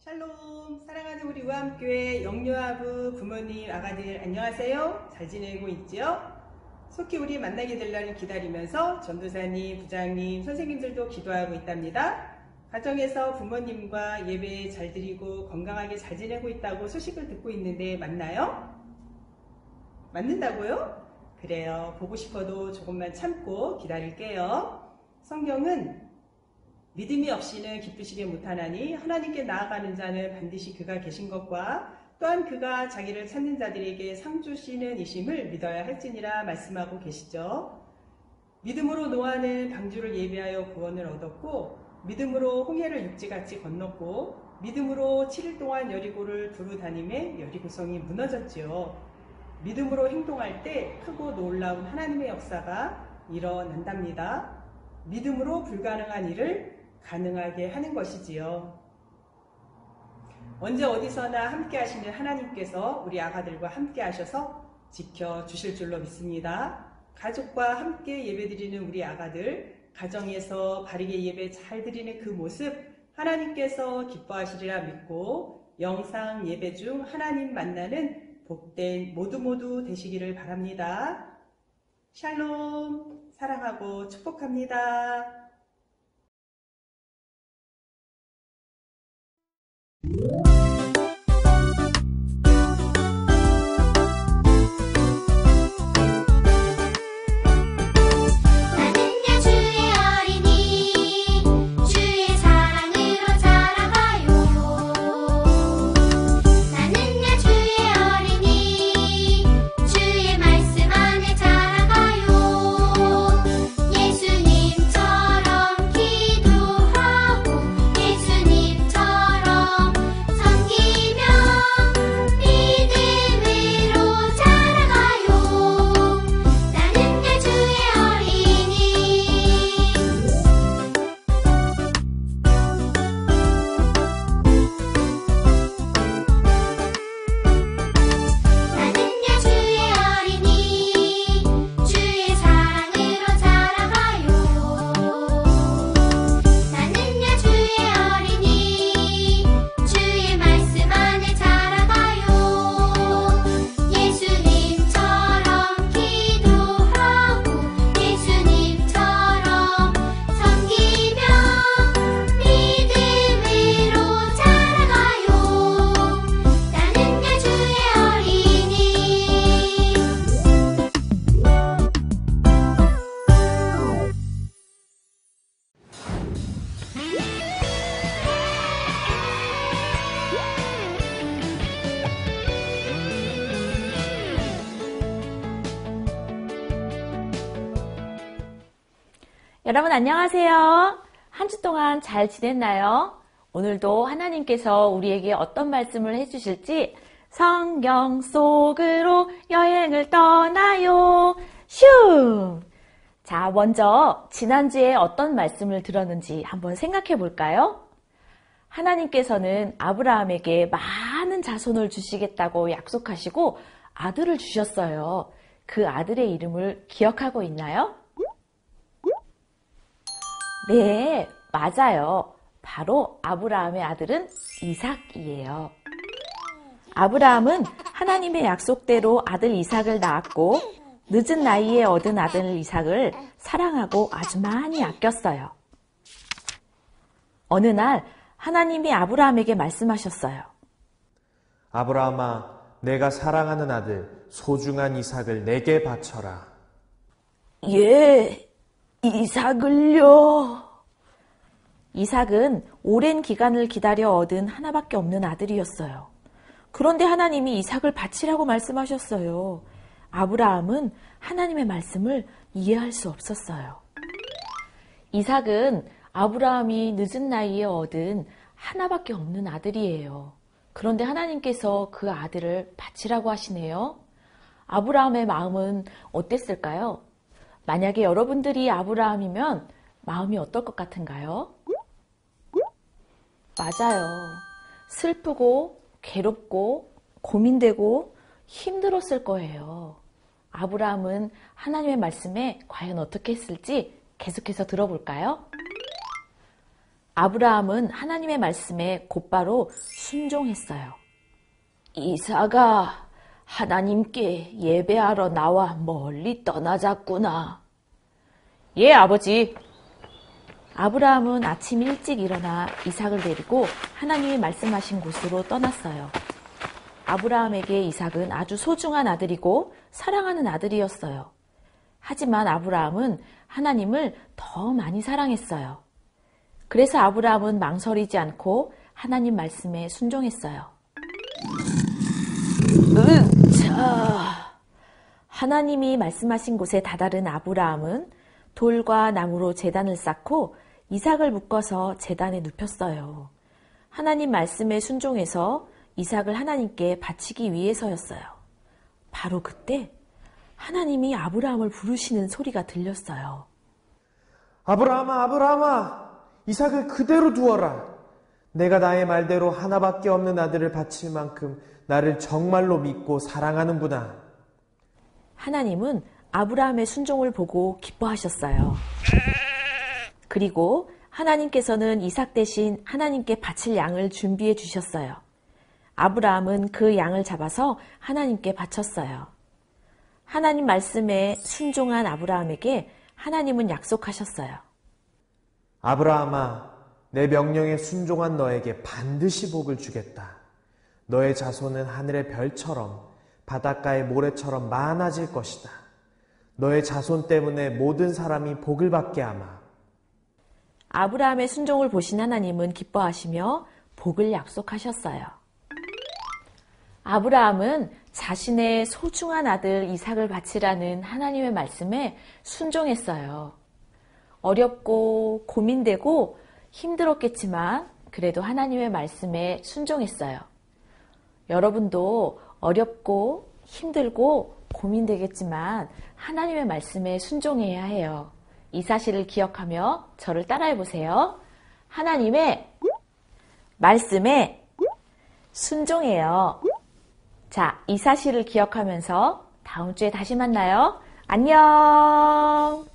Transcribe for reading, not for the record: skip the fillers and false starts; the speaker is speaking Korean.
샬롬, 사랑하는 우리 우암교회 영유아부 부모님, 아가들 안녕하세요. 잘 지내고 있지요? 속히 우리 만나게 될 날을 기다리면서 전도사님, 부장님, 선생님들도 기도하고 있답니다. 가정에서 부모님과 예배 잘 드리고 건강하게 잘 지내고 있다고 소식을 듣고 있는데 맞나요? 맞는다고요? 그래요. 보고 싶어도 조금만 참고 기다릴게요. 성경은 믿음이 없이는 기쁘시게 못하나니 하나님께 나아가는 자는 반드시 그가 계신 것과 또한 그가 자기를 찾는 자들에게 상 주시는 이심을 믿어야 할지니라 말씀하고 계시죠. 믿음으로 노아는 방주를 예비하여 구원을 얻었고, 믿음으로 홍해를 육지같이 건넜고, 믿음으로 7일 동안 여리고를 두루 다니며 여리고성이 무너졌지요. 믿음으로 행동할 때 크고 놀라운 하나님의 역사가 일어난답니다. 믿음으로 불가능한 일을 가능하게 하는 것이지요. 언제 어디서나 함께 하시는 하나님께서 우리 아가들과 함께 하셔서 지켜주실 줄로 믿습니다. 가족과 함께 예배드리는 우리 아가들, 가정에서 바르게 예배 잘 드리는 그 모습 하나님께서 기뻐하시리라 믿고 영상 예배 중 하나님 만나는 복된 모두 되시기를 바랍니다. 샬롬, 사랑하고 축복합니다. 여러분 안녕하세요. 한 주 동안 잘 지냈나요? 오늘도 하나님께서 우리에게 어떤 말씀을 해주실지 성경 속으로 여행을 떠나요. 슝! 자, 먼저 지난주에 어떤 말씀을 들었는지 한번 생각해 볼까요? 하나님께서는 아브라함에게 많은 자손을 주시겠다고 약속하시고 아들을 주셨어요. 그 아들의 이름을 기억하고 있나요? 네, 맞아요. 바로 아브라함의 아들은 이삭이에요. 아브라함은 하나님의 약속대로 아들 이삭을 낳았고 늦은 나이에 얻은 아들 이삭을 사랑하고 아주 많이 아꼈어요. 어느 날 하나님이 아브라함에게 말씀하셨어요. 아브라함아, 내가 사랑하는 아들 소중한 이삭을 내게 바쳐라. 예. 이삭을요. 이삭은 오랜 기간을 기다려 얻은 하나밖에 없는 아들이었어요. 그런데 하나님이 이삭을 바치라고 말씀하셨어요. 아브라함은 하나님의 말씀을 이해할 수 없었어요. 이삭은 아브라함이 늦은 나이에 얻은 하나밖에 없는 아들이에요. 그런데 하나님께서 그 아들을 바치라고 하시네요. 아브라함의 마음은 어땠을까요? 만약에 여러분들이 아브라함이면 마음이 어떨 것 같은가요? 맞아요. 슬프고 괴롭고 고민되고 힘들었을 거예요. 아브라함은 하나님의 말씀에 과연 어떻게 했을지 계속해서 들어볼까요? 아브라함은 하나님의 말씀에 곧바로 순종했어요. 이삭아, 하나님께 예배하러 나와 멀리 떠나자꾸나. 예, 아버지. 아브라함은 아침 일찍 일어나 이삭을 데리고 하나님이 말씀하신 곳으로 떠났어요. 아브라함에게 이삭은 아주 소중한 아들이고 사랑하는 아들이었어요. 하지만 아브라함은 하나님을 더 많이 사랑했어요. 그래서 아브라함은 망설이지 않고 하나님 말씀에 순종했어요. 자, 하나님이 말씀하신 곳에 다다른 아브라함은 돌과 나무로 제단을 쌓고 이삭을 묶어서 제단에 눕혔어요. 하나님 말씀에 순종해서 이삭을 하나님께 바치기 위해서였어요. 바로 그때 하나님이 아브라함을 부르시는 소리가 들렸어요. 아브라함아, 아브라함아, 이삭을 그대로 두어라. 내가 나의 말대로 하나밖에 없는 아들을 바칠 만큼 나를 정말로 믿고 사랑하는구나. 하나님은 아브라함의 순종을 보고 기뻐하셨어요. 그리고 하나님께서는 이삭 대신 하나님께 바칠 양을 준비해 주셨어요. 아브라함은 그 양을 잡아서 하나님께 바쳤어요. 하나님 말씀에 순종한 아브라함에게 하나님은 약속하셨어요. 아브라함아, 내 명령에 순종한 너에게 반드시 복을 주겠다. 너의 자손은 하늘의 별처럼 바닷가의 모래처럼 많아질 것이다. 너의 자손 때문에 모든 사람이 복을 받게 하마. 아브라함의 순종을 보신 하나님은 기뻐하시며 복을 약속하셨어요. 아브라함은 자신의 소중한 아들 이삭을 바치라는 하나님의 말씀에 순종했어요. 어렵고 고민되고 힘들었겠지만 그래도 하나님의 말씀에 순종했어요. 여러분도 어렵고 힘들고 고민되겠지만 하나님의 말씀에 순종해야 해요. 이 사실을 기억하며 저를 따라해 보세요. 하나님의 말씀에 순종해요. 자, 이 사실을 기억하면서 다음 주에 다시 만나요. 안녕!